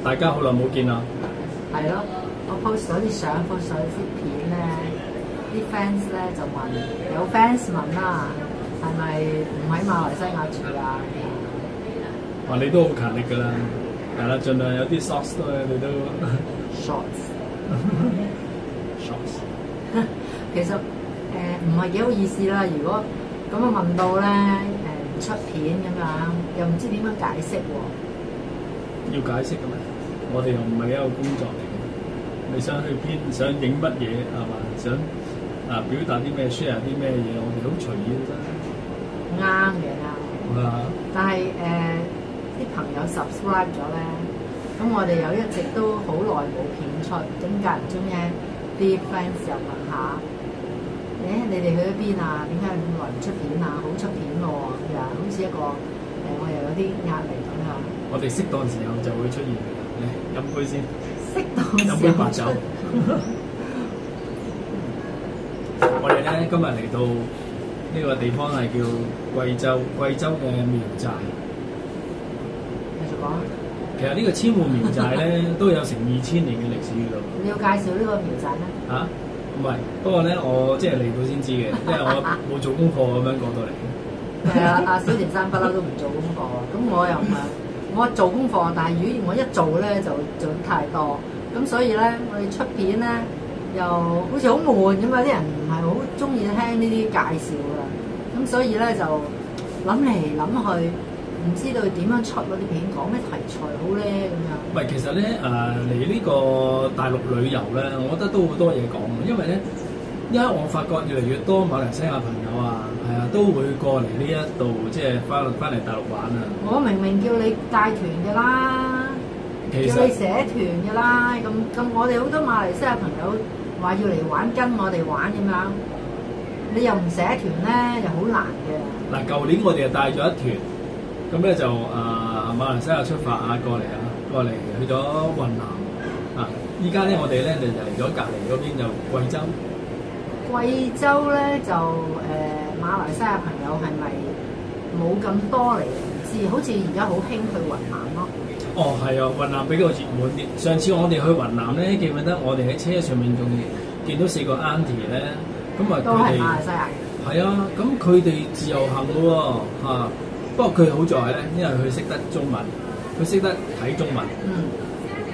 大家好耐冇見啦。係咯，我 post 咗啲相，post 咗啲片咧，啲 fans 咧就問，有 fans 問啦，係咪唔喺馬來西亞住啊？哇！你都好勤力㗎啦，係啦，盡量有啲 shorts 都你都 shorts。shorts。其實唔係幾好意思啦，如果咁樣問到咧唔出片咁樣，又唔知點樣解釋喎。要解釋嘅咩？我哋又唔係一個工作嚟嘅，你想去邊，想影乜嘢係嘛？想表達啲咩 share 啲咩嘢，我哋好隨意嘅啫。啱嘅啱。但係啲朋友 subscribe 咗咧，咁我哋又一直都好耐冇片出，咁間唔中咧啲 fans 又問下，你哋去咗邊啊？點解咁耐唔出片啊？好出片喎，又好似一個我又有啲壓力咁樣。我哋適當時候就會出現嘅，嚟飲杯先。適當時候飲杯白酒。我哋咧今日嚟到呢個地方係叫貴州，貴州嘅苗寨。繼續講。其實呢個千戶苗寨咧都有成2000年嘅歷史㗎。你要介紹呢個苗寨咩？嚇？唔係，不過咧我即係嚟到先知嘅，因為我冇做功課咁樣過到嚟。係啊，阿小田生不嬲都唔做功課，咁我又唔係，我做功課，但係如果我一做咧就做得太多，咁所以咧我哋出片咧又好似好悶咁啊！啲人唔係好中意聽呢啲介紹㗎，咁所以咧就諗嚟諗去，唔知道點樣出嗰啲片，講咩題材好咧咁樣。唔係，其實咧嚟呢個大陸旅遊咧，我覺得都好多嘢講，因為咧，因為我發覺越嚟越多馬來西亞朋友啊，係啊，都會過嚟呢一度，即係翻嚟大陸玩啊。我明明叫你帶團嘅啦，叫你寫團嘅啦，咁我哋好多馬來西亞朋友話要嚟玩，跟我哋玩咁樣，你又唔寫團咧，又好難嘅。嗱，舊年我哋就帶咗一團，咁咧就馬來西亞出發過嚟去咗雲南啊！依家咧我哋咧就嚟咗隔離嗰邊就貴州。貴州咧就馬來西亞朋友係咪冇咁多嚟？唔知，好似而家好興去雲南咯。哦，係啊，雲南比較熱門啲。上次我哋去雲南咧，記唔記得我哋喺車上面仲見到4個 auntie 咧？咁啊，都係馬來西亞嘅。係啊，咁佢哋自由行嘅喎。不過佢好在咧，因為佢識得中文，佢識得睇中文。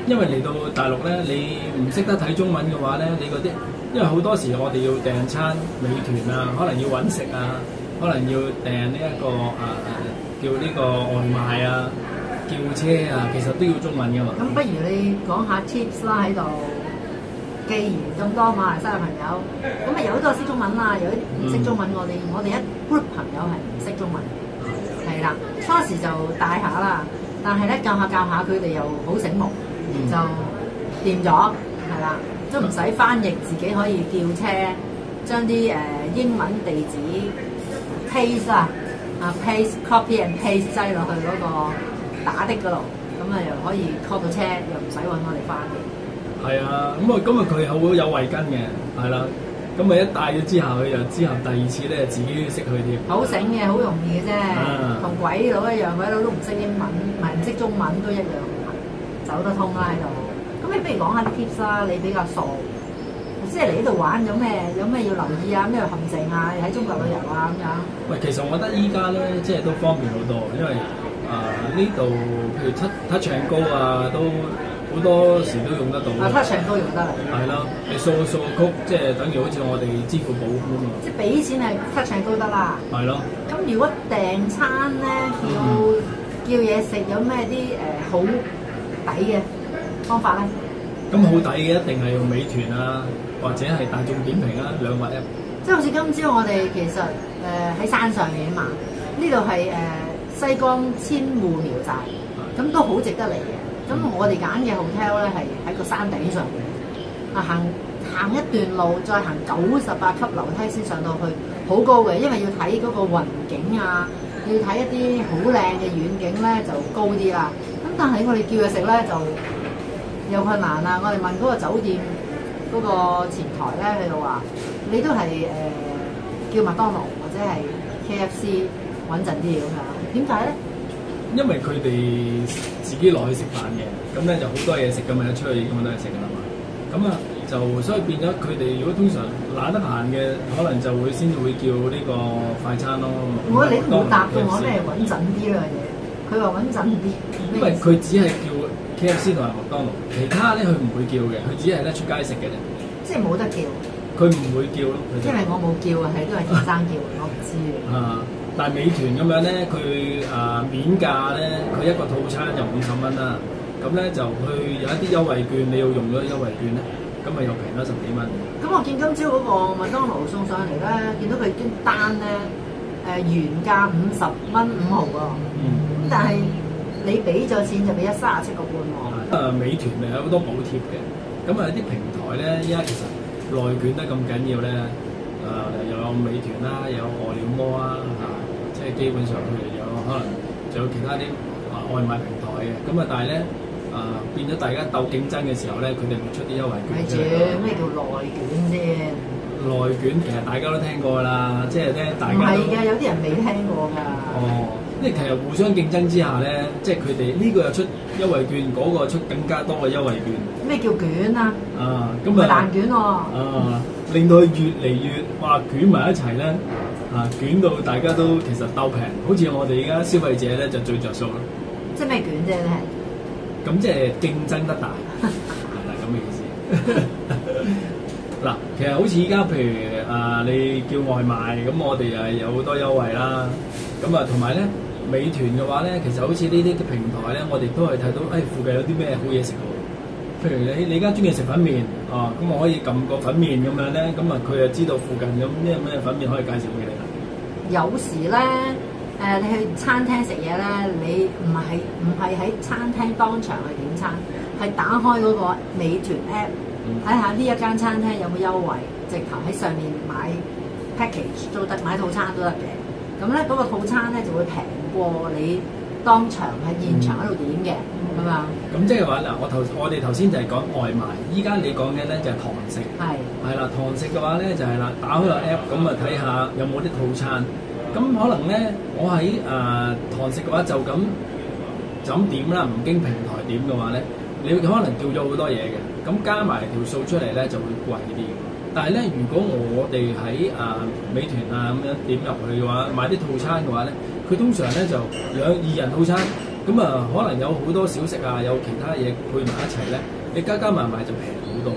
因為嚟到大陸咧，你唔識得睇中文嘅話咧，你嗰啲，因為好多時我哋要訂餐美團啊，可能要揾食啊，可能要訂呢一個叫呢個外賣啊，叫車啊，其實都要中文噶嘛。咁不如你講下 tips 啦喺度。既然咁多馬來西亞朋友，咁啊有好多識中文啦，有啲唔識中文，我哋一 group 朋友係唔識中文嘅，係啦。初時就帶下啦，但係咧教下佢哋又好醒目，就掂咗，係啦，都唔使翻譯，自己可以叫車，將啲英文地址 paste paste copy and paste 擠落去嗰個打的嗰度，咁啊又可以 call 到車，又唔使揾我哋翻譯。係啊，咁啊佢好有慧根嘅，係啦，咁啊一帶咗之後，佢就之後第二次咧自己識去添。好醒嘅，好容易嘅啫，同鬼佬一樣，鬼佬都唔識英文，唔係唔識中文都一樣，走得通啦喺度。咁你不如講下啲 tips 啦，你比較傻，即係嚟呢度玩有咩要留意啊？咩陷阱啊？喺中國旅遊啊咁樣。喂，其實我覺得依家咧即係都方便好多，因為呢度譬如Touch 'n Go啊都。好多時都用得到。Touch 'n Go用得嚟。係啦，你掃曲，即係等於好似我哋支付寶咁啊。即係俾錢係 Touch 'n Go得啦。係咯。咁如果訂餐咧，叫嘢食有咩啲好抵嘅方法咧？咁好抵嘅一定係用美團啊，或者係大眾點評啊，兩或一。即係好似今朝我哋其實喺山上面嘛，呢度係西江千戶苗寨，咁都好值得嚟嘅。咁我哋揀嘅 hotel 咧係喺個山頂上面，行一段路，再行98級樓梯先上到去，好高嘅，因為要睇嗰個雲景啊，要睇一啲好靚嘅遠景咧就高啲啦。咁但係我哋叫嘢食咧就有困難啦。我哋問嗰個酒店嗰個前台咧，佢就話你都係叫麥當勞或者係 KFC 穩陣啲咁樣。點解咧？因為佢哋自己落去食飯嘅，咁咧就好多嘢食噶嘛，一出去已經好多嘢食噶啦嘛。咁啊就所以變咗佢哋如果通常懶得閒嘅，可能就會先至會叫呢個快餐咯。我你都冇答到我咩穩陣啲呢樣嘢，佢話穩陣啲，因為佢只係叫 KFC 同埋麥當勞，其他咧佢唔會叫嘅，佢只係咧出街食嘅啫。即係冇得叫。佢唔會叫咯。因為我冇叫啊，係都係田生叫，我唔知啊，但係美團咁樣咧，佢免價咧，佢一個套餐就50蚊啦。咁咧就佢有一啲優惠券，你要用咗優惠券咧，咁咪又平咗10幾蚊。咁我見今朝嗰個麥當勞送上嚟咧，見到佢啲單咧原價50蚊5毫喎。咁但係你俾咗錢就俾咗37個半喎。美團咪有好多補貼嘅，咁啊啲平台咧，依家其實內卷得咁緊要咧，又有美團啦，又有餓了麼啊，即係基本上佢哋有可能仲有其他啲外賣平台嘅，咁啊但係咧變咗大家鬥競爭嘅時候咧，佢哋會出啲優惠券出嚟。咩叫內卷先？內卷其實大家都聽過啦，即係咧大家唔係嘅，有啲人未聽過㗎。哦，因為其實互相競爭之下咧，即係佢哋呢個又出優惠券，嗰個出更加多嘅優惠券。咩叫卷啊？咁唔係蛋卷喎。令到佢越嚟越哇捲埋一齊咧，捲到大家都其實鬥平，好似我哋而家消費者咧就最着數咯。即係咩卷啫？你係？咁即係競爭得大，係啦咁嘅意思。嗱，其實好似依家譬如你叫外賣，咁我哋有好多優惠啦。咁啊，同埋咧，美團嘅話咧，其實好似呢啲嘅平台咧，我哋都係睇到，附近有啲咩好嘢食喎。譬如你而家中意食粉麵，咁我可以撳個粉麵咁樣咧，咁啊佢就知道附近有咩粉麵可以介紹俾你啦。有時咧，你去餐廳食嘢咧，你唔係喺餐廳當場去點餐，係打開嗰個美團 app。睇下呢一間餐廳有冇優惠，直頭喺上面買 package 都得，買套餐都得嘅。咁咧嗰個套餐咧就會平過你當場喺現場喺度點嘅，咁啊。咁即係話嗱，我哋頭先就係講外賣，依家你講嘅咧就係堂食。係啦，堂食嘅話咧就係啦，打開個 app 咁啊睇下有冇啲套餐。咁可能咧，我喺堂食嘅話就咁點啦，唔經平台點嘅話咧，你可能叫咗好多嘢嘅。咁加埋條數出嚟咧就會貴啲，但係咧如果我哋喺美團咁樣點入去嘅話，買啲套餐嘅話咧，佢通常咧就2人套餐，咁可能有好多小食有其他嘢配埋一齊咧，你加埋就平好多。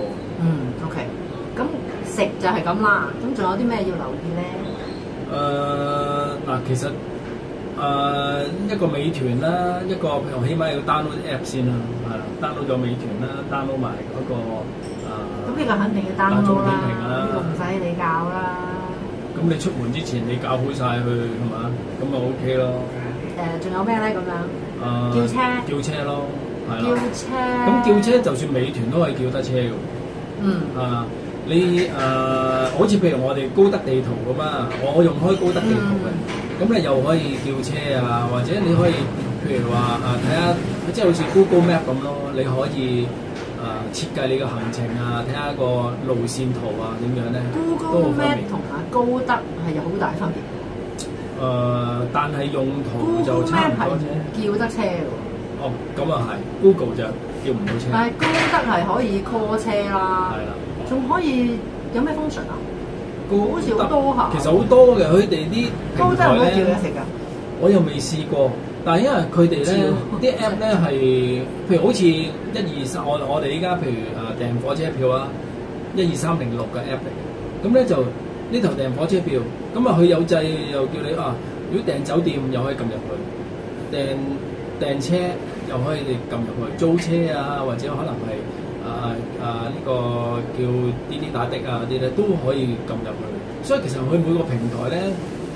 OK， 咁食就係咁啦，咁仲有啲咩要留意咧？其實一個美團啦，一個譬如起碼要 download 啲 app 先啦，係啦 ，download 咗美團啦 ，download 埋嗰個咁呢個肯定要 download 啦，呢個唔使你教啦。咁你出門之前你教好晒佢係嘛？咁咪 OK 咯。仲有咩咧咁樣？叫車咯，係啦。叫車。咁叫車就算美團都可以叫得車㗎。你好似譬如我哋高德地圖咁啊，我用開高德地圖嘅，咁你又可以叫車或者你可以譬如話睇下，即係好似 Google Map 咁咯，你可以設計你個行程睇下個路線圖點樣咧。Google Map 同埋高德係有好大分別。但係用途就差唔多啫。叫得車喎。咁啊係 ，Google 就叫唔到車。但係高德係可以 call 車啦。係啦。仲可以有咩 function 啊？好似好多下。其實好多嘅，佢哋啲高德有冇叫嘢食㗎？我又未試過，但係因為佢哋咧啲 app 咧係，譬如好似123，我哋依家譬如訂火車票12306嘅 app 嚟嘅，咁咧就呢頭訂火車票，咁佢有掣又叫你如果訂酒店又可以撳入去，訂車又可以你撳入去，租車或者可能係。呢個叫滴滴打的嗰啲咧都可以撳入去，所以其實佢每個平台咧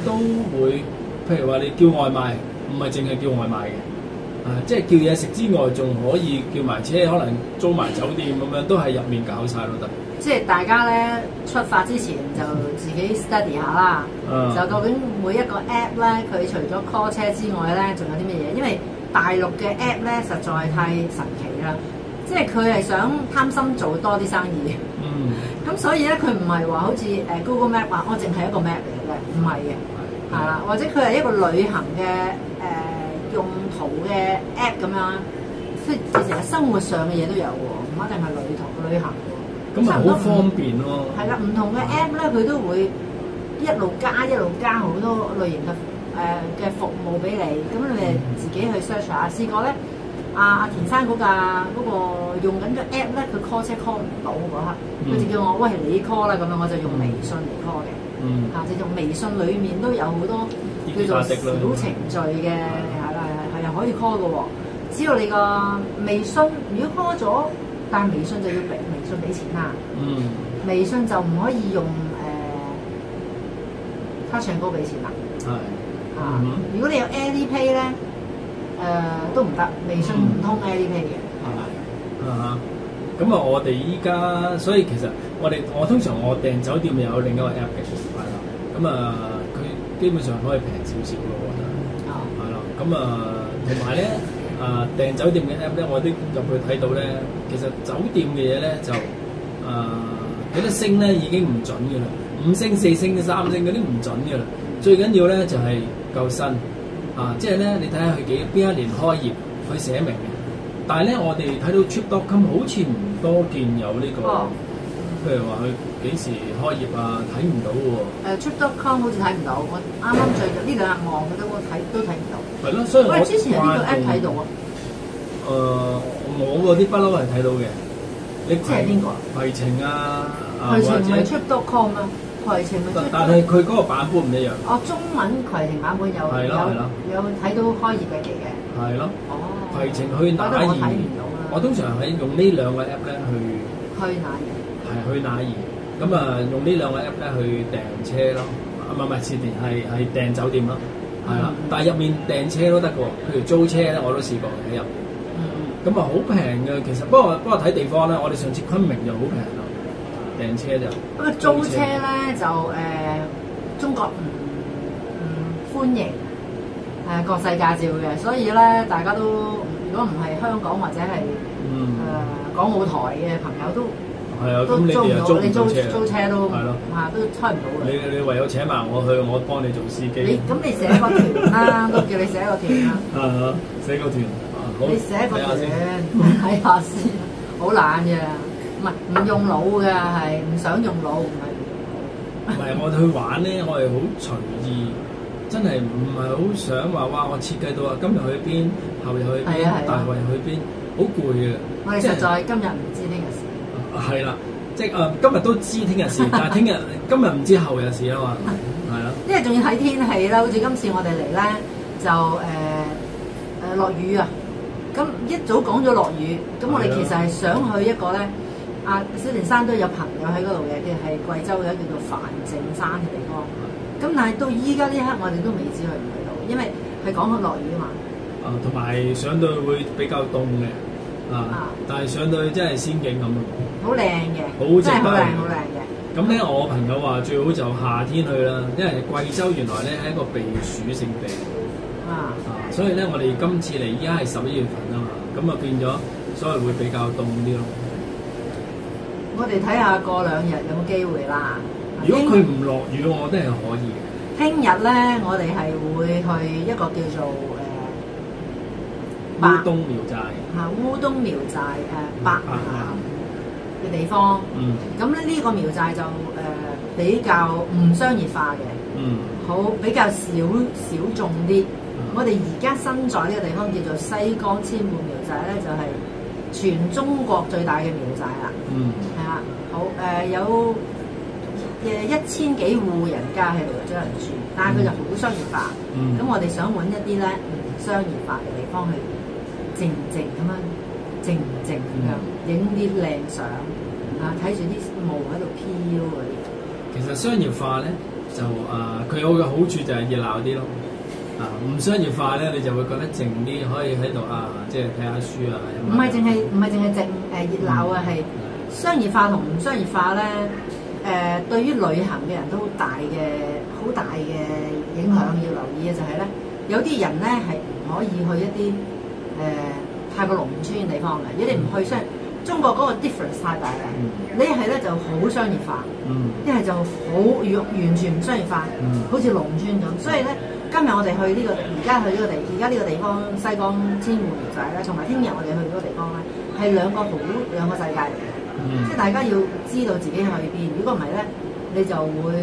都會，譬如話你叫外賣，唔係淨係叫外賣嘅，即係叫嘢食之外，仲可以叫埋車，可能租埋酒店咁樣，都係入面搞晒都得。即係大家咧出發之前就自己 study 下啦，就究竟每一個 app 咧，佢除咗 call 車之外咧，仲有啲乜嘢？因為大陸嘅 app 咧實在太神奇啦。即係佢係想貪心做多啲生意，咁所以咧佢唔係話好似Google Map 話我淨係一個 map 嚟嘅，唔係嘅，係啦，或者佢係一個旅行嘅用途嘅 app 咁樣，即係其實生活上嘅嘢都有喎，唔一定係旅行喎。咁啊好方便咯。係啦，唔同嘅 app 咧，佢都會一路加好多類型嘅服務俾你，咁你哋自己去 search 下。試過咧，阿田生嗰個用緊嘅 app 咧，佢 call 車 call 唔到嗰刻，佢就叫我喂你 call 啦，咁樣我就用微信嚟 call 嘅。就用微信裡面都有好多叫做小程序嘅，係可以 call 嘅喎。只要你個微信如果 call 咗，但係微信就要微信俾錢啦。微信就唔可以用卡上高俾錢啦。如果你有 Alipay 咧，都唔得，微信唔通 Alipay 嘅。咁啊，我哋依家，所以其實我通常訂酒店有另一個 app 嘅，係啦。咁啊，佢基本上可以平少少咯，我覺得。係啦。咁啊，同埋咧，訂酒店嘅 app 咧，我都入去睇到咧，其實酒店嘅嘢咧就幾多星咧已經唔準嘅啦，5星、4星、3星嗰啲唔準嘅啦。最緊要咧就係夠新即係咧你睇下佢邊一年開業，佢寫明嘅。但係咧，我哋睇到 Trip.com 好似唔多見有呢個，譬如話佢幾時開業睇唔到喎。Trip.com 好似睇唔到，我啱啱最近呢兩日望佢都睇唔到。係咯，所以我之前有邊個 app 睇到啊？我嗰啲不嬲係睇到嘅。你即係邊個攜程攜程唔係 Trip.com 啊？攜程咪但係佢嗰個版本唔一樣。中文攜程版本有睇到開業日期嘅。係咯。攜程去哪兒？我通常係用呢兩個 app 咧去哪兒？係去哪兒？咁用呢兩個 app 咧去訂車咯，唔係前提係訂酒店咯，係啦。但係入面訂車都得嘅喎，譬如租車咧我都試過喺入面。咁好平嘅其實，不過睇地方咧，我哋上次昆明就好平咯，訂車就。不過租車咧就中國唔歡迎。國際駕照嘅，所以咧大家都如果唔係香港或者係港澳台嘅朋友都咁你哋又租車都係咯都推唔到嘅。你唯有請埋我去，我幫你做司機。咁你寫個團啦，都叫你寫個團啦。寫個團你寫個團睇下先，好懶嘅，唔用腦嘅，係唔想用腦，唔係我哋去玩咧，我係好隨意。真係唔係好想話哇！我設計到今日去邊，後日去邊，大圍去邊，好攰嘅。我哋實在今日唔知聽日事。係啦，即係今日都知聽日事，但係今日唔知後日事啊嘛。係咯。因為仲要睇天氣啦，好似今次我哋嚟咧就落雨啊。咁一早講咗落雨，咁我哋其實係想去一個咧，小田山都有朋友喺嗰度嘅，佢係貴州嘅叫做梵淨山嘅地方。咁但係到依家呢刻，我哋都未知去唔去到，因為係講緊落雨啊嘛。同埋上到去會比較凍嘅，但係上到去真係仙境咁咯。好靚嘅，真係好靚好靚嘅。咁咧，我朋友話最好就夏天去啦，因為貴州原來咧係一個避暑勝地。所以咧，我哋今次嚟依家係11月份啊嘛，咁變咗，所以會比較凍啲咯。我哋睇下過2日有冇機會啦。如果佢唔落雨，我覺得係可以嘅。聽日咧，我哋係會去一個叫做烏冬苗寨。烏冬苗寨白岩嘅地方。咁咧呢個苗寨就比較唔商業化嘅。比較小眾啲。我哋而家身在呢個地方叫做西江千戶苗寨咧，就係全中國最大嘅苗寨啦。係啦，好有1000幾戶人家喺度有人住，但係佢就好商業化。咁我哋想揾一啲咧唔商業化嘅地方去靜咁樣影啲靚相睇住啲霧喺度飄嗰啲。其實商業化咧就佢有個好處就係熱鬧啲咯。唔商業化咧，你就會覺得靜啲，可以喺度即係睇下書啊。唔係淨係靜熱鬧啊，係商業化同唔商業化咧。對於旅行嘅人都好大嘅影響，要留意嘅就係咧，有啲人咧係唔可以去一啲太過農村嘅地方嘅，如果你唔去中國嗰個 difference 太大啦。你一係咧就好商業化，一係就完全唔商業化，好似農村咁。所以咧，今日我哋去呢個，而家去呢個地，而家呢個地方西江天湖苗寨咧，同埋聽日我哋去嗰個地方咧，係兩個世界嚟嘅。即係大家要知道自己去邊，如果唔係咧，你就會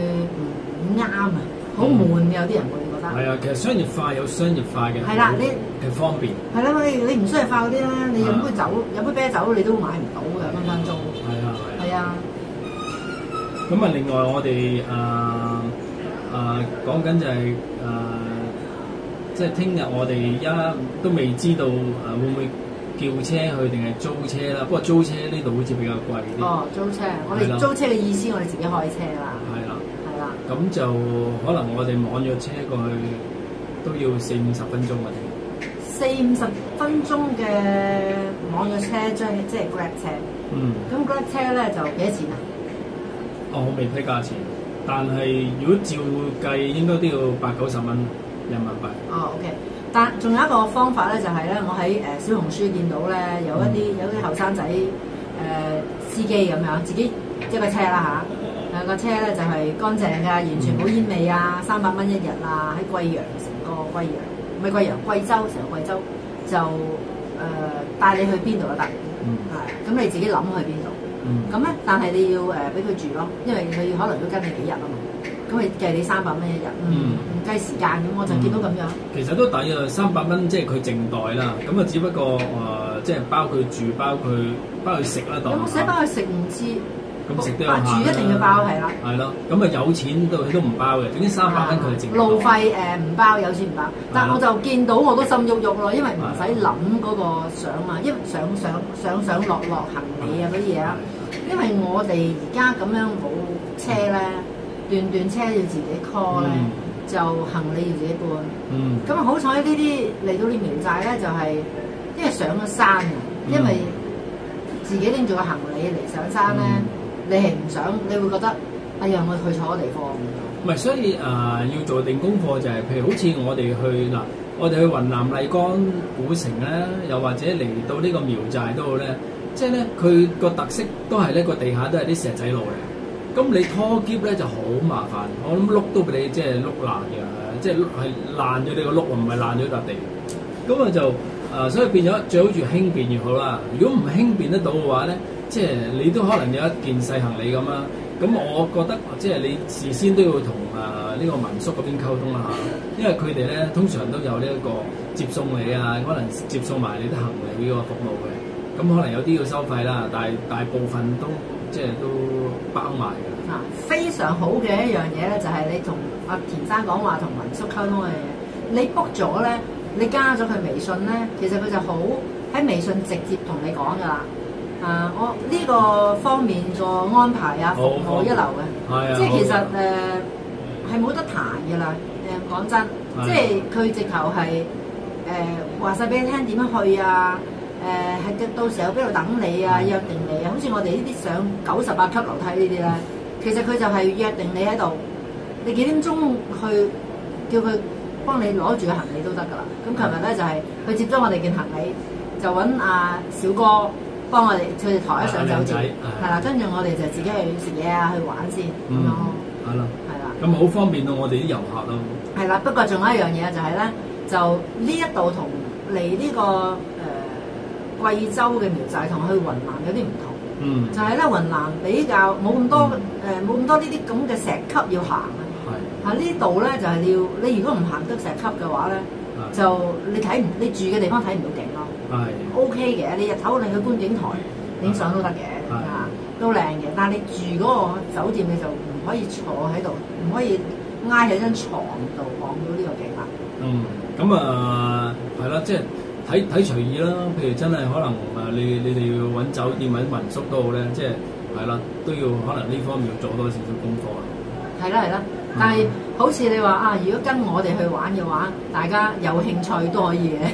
唔啱啊，好悶嘅，有啲人會覺得。係啊，其實商業化有商業化嘅，係啦，你係方便。係啦，你唔商業化嗰啲咧，你飲杯酒、飲杯啤酒，你都買唔到嘅，分分鐘。係啊。咁啊，另外我哋講緊就係即係聽日我哋而家都未知道會唔會叫車去定係租車啦。不過租車呢度好似比較貴啲。哦，租車，我哋租車嘅意思，我哋自己開車啦。係啦。咁就可能我哋網約車過去都要40-50分鐘啊。40-50分鐘嘅網約車，即係 Grab 車。咁 Grab 車咧就幾多錢啊？我未睇價錢，但係如果照計應該都要80-90蚊人民幣。OK。但仲有一個方法咧，就係咧，我喺小紅書見到咧，有啲後生仔司機咁樣，自己一個車啦嚇，個車咧就係乾淨㗎，完全冇煙味啊，300蚊一日啊，喺貴陽成個貴陽，唔係貴陽，貴州成個貴州就帶你去邊度都得，咁你自己諗去邊度，咁咧但係你要俾佢住咯，因為佢可能要跟你幾日啊嘛。咁佢計你300蚊一日，唔計時間咁，我就見到咁樣。其實都抵啊，300蚊即係佢淨袋啦。咁啊，只不過即係包佢住，包佢食啦，當。有冇寫包佢食唔知？咁食都有限啦。住一定要包係啦。係咯，咁啊有錢佢都唔包嘅，總之300蚊佢係淨袋。路費唔包，有錢唔包。但我就見到我都心喐喐咯，因為唔使諗嗰個相嘛，因為上落行李啊嗰啲嘢啊。因為我哋而家咁樣冇車咧。段車要自己 call 咧，就行李要自己搬。咁啊好彩呢啲嚟到呢苗寨咧，就係因為上咗山啊，因為自己拎住個行李嚟上山咧，你係唔想，你會覺得哎呀，我去錯地方。唔係，所以要做定功課就係，譬如好似我哋去我哋去雲南麗江古城咧，又或者嚟到呢個苗寨都好咧，即係咧佢個特色都係呢個地下都係啲石仔路嚟。咁你拖喼咧就好麻煩，我諗碌都俾你即係碌爛嘅，即係係爛咗你個碌，唔係爛咗笪地。咁啊就所以變咗最好越輕便越好啦。如果唔輕便得到嘅話咧，即係你都可能有一件細行李咁啦。咁我覺得即係你事先都要同呢個民宿嗰邊溝通啦嚇，因為佢哋咧通常都有呢一個接送你啊，可能接送埋你啲行李呢個服務嘅。咁可能有啲要收費啦，但係大部分都即係都包埋嘅。非常好嘅一樣嘢咧，就係你同阿田生講話同民宿溝通嘅嘢。你 book 咗咧，你加咗佢微信咧，其實佢就好喺微信直接同你講噶啦。我呢個方面個安排啊，服務一流嘅，即係其實係冇得彈嘅啦。講真，即係佢直頭係話晒俾你聽點樣去啊。係到時候邊度等你啊，約定你啊，好似我哋呢啲上98級樓梯呢啲咧，其實佢就係約定你喺度，你幾點鐘去叫佢幫你攞住個行李都得㗎啦。咁琴日咧就係佢接咗我哋件行李，就揾阿小哥幫我哋，佢哋抬一上酒店，係啦，跟住我哋就自己去食嘢啊，去玩先咁樣咯。係啦，係啦。咁好方便到我哋啲遊客咯。係啦，不過仲有一樣嘢就係咧，就呢一度同嚟呢個貴州嘅苗寨同去雲南有啲唔同，就係咧雲南比較冇咁多呢啲咁嘅石級要行啊。呢度咧就係你如果唔行得石級嘅話咧，就你住嘅地方睇唔到景咯。OK 嘅，你日頭你去觀景台影相都得嘅，都靚嘅。但係你住嗰個酒店你就唔可以坐喺度，唔可以挨喺張床度望到呢個景啦。咁係啦，即係。睇隨意啦，譬如真係可能你哋要揾酒店揾民宿都好咧，即係啦，都要可能呢方面要做多少少功課啊。係啦，但係好似你話如果跟我哋去玩嘅話，大家有興趣都可以嘅。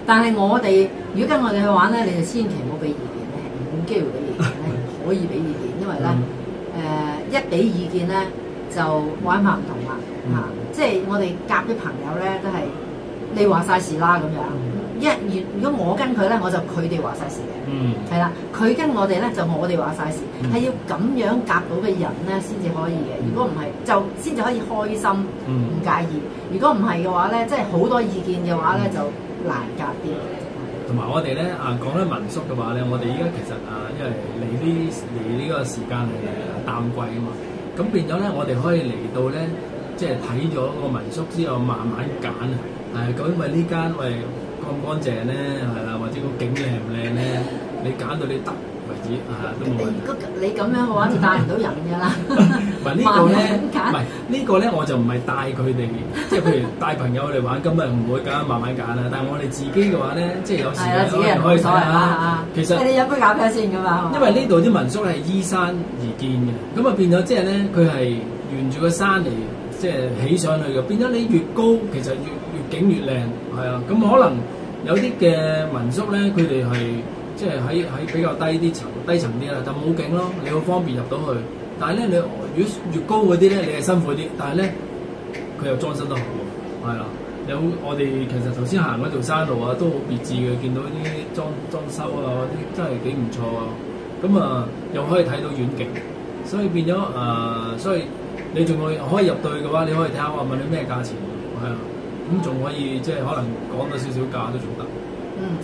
但係如果跟我哋去玩咧，你就千祈唔好俾意見，你係冇機會俾意見，係可以俾意見，因為咧一俾意見咧就玩法唔同啦。即係我哋夾啲朋友咧都係你話晒事啦咁樣。如果我跟佢咧，我就佢哋話晒事嘅。係啦，佢跟我哋咧就我哋話晒事，係要咁樣夾到嘅人咧先至可以嘅。如果唔係，就先至可以開心，唔介意。如果唔係嘅話咧，即係好多意見嘅話咧，就難夾啲。同埋我哋咧講緊民宿嘅話咧，我哋依家其實因為嚟呢個時間係淡季啊嘛，咁變咗咧，我哋可以嚟到咧，即係睇咗個民宿之後，慢慢揀究竟呢間乾唔乾淨咧，係啦，或者個景靚唔靚咧，你揀到你得為止都冇問題。你咁樣嘅話就帶唔到人㗎啦。唔係呢個咧，唔係呢個咧，我就唔係帶佢哋，即係譬如帶朋友嚟玩，今日唔會揀，慢慢揀啦。但係我哋自己嘅話咧，即係有時自己人可以睇下。其實你飲杯咖啡先㗎嘛。因為呢度啲民宿係依山而建嘅，咁啊變咗即係咧，佢係沿住個山嚟即係起上去嘅，變咗你越高，其實越景越靚，係啊。咁可能有啲嘅民宿咧，佢哋係即係喺比較低層啲啦，就冇景咯，你好方便入到去。但係咧，你如果越高嗰啲咧，你係辛苦啲，但係咧佢又裝修得好喎，係啦。我哋其實頭先行嗰條山路都好別致嘅，見到啲裝修嗰啲真係幾唔錯啊。咁又可以睇到遠景，所以變咗所以你仲可以入到去嘅話，你可以睇下我問你咩價錢，係啊。咁仲可以即係可能講到少少價都仲得。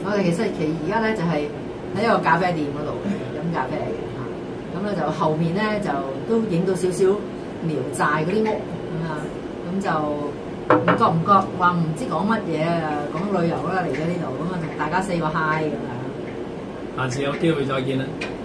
我哋其實而家咧就係喺一個咖啡店嗰度飲咖啡嘅嚇，咁咧就後面咧就都影到少少寮寨嗰啲屋咁就唔覺話唔知講乜嘢講旅遊啦嚟咗呢度，咁同大家 say 個 hi 咁樣。下次有機會再見啦〜